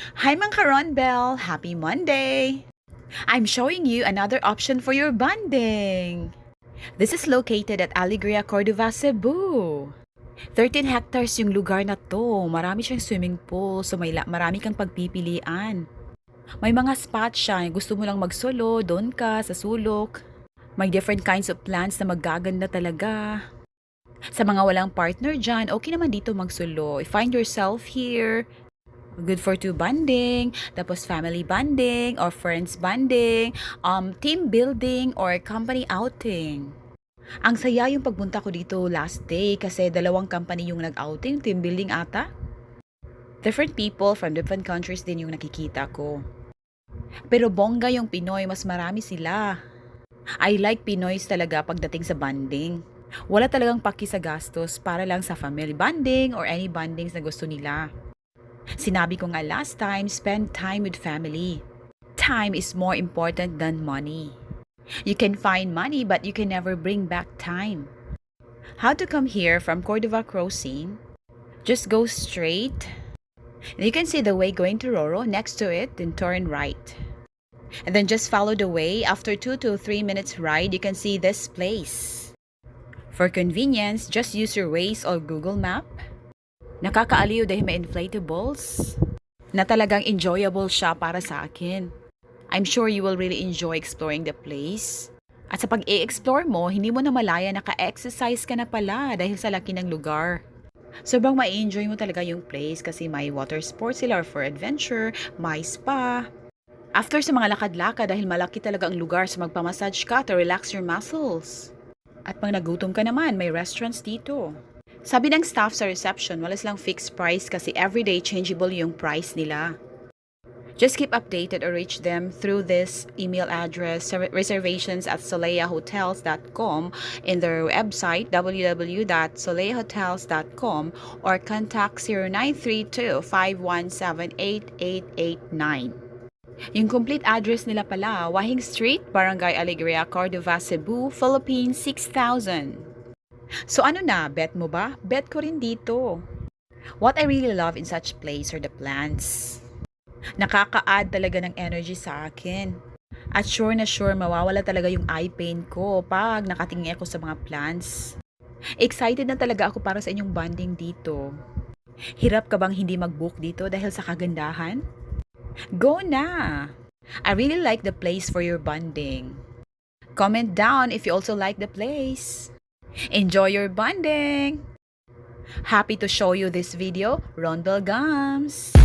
Hi mga Bell! Happy Monday! I'm showing you another option for your bonding. This is located at Alegria, Cordova, Cebu. 13 hectares yung lugar na to. Marami siyang swimming pool, so marami kang pagpipilian. May mga spots siya. Gusto mo lang magsolo, doon ka, sa sulok. May different kinds of plants na maggaganda talaga. Sa mga walang partner dyan, okay naman dito magsulo. Find yourself here. Good for two bonding, tapos family bonding or friends bonding, team building or company outing. Ang saya yung pagpunta ko dito last day kasi dalawang company yung nag-outing, team building ata. Different people from different countries din yung nakikita ko. Pero bongga yung Pinoy, mas marami sila. I like Pinoys talaga pagdating sa bonding. Wala talagang paki sa gastos para lang sa family bonding or any bondings na gusto nila. Sinabi ko nga last time, spend time with family. Time is more important than money. You can find money but you can never bring back time. How to come here from Cordova Crossing? Just go straight. You can see the way going to Roro, next to it, then turn right. And then just follow the way. After 2 to 3 minutes ride, you can see this place. For convenience, just use your Waze or Google Map. Nakakaaliw dahil may inflatables na talagang enjoyable siya para sa akin. I'm sure you will really enjoy exploring the place. At sa pag-i-explore mo, hindi mo na malaya naka-exercise ka na pala dahil sa laki ng lugar. Sobrang ma-enjoy mo talaga yung place kasi may water sports sila or for adventure, may spa. After sa mga lakad-lakad dahil malaki talaga ang lugar sa magpamassage ka to relax your muscles. At pag nagutom ka naman, may restaurants dito. Sabi ng staff sa reception, wala silang fixed price kasi everyday changeable yung price nila. Just keep updated or reach them through this email address, reservations@soleahotels.com, in their website www.soleahotels.com, or contact 0932-517-8889. Yung complete address nila pala, Wahing Street, Barangay Alegria, Cordova, Cebu, Philippines 6000. So ano na, bet mo ba? Bet ko rin dito. What I really love in such place are the plants. Nakaka-add talaga ng energy sa akin. At sure na sure mawawala talaga yung eye pain ko pag nakatingin ako sa mga plants. Excited na talaga ako para sa inyong bonding dito. Hirap ka bang hindi mag-book dito dahil sa kagandahan? Go na! I really like the place for your bonding. Comment down if you also like the place. Enjoy your bonding! Happy to show you this video, Ron Belgams!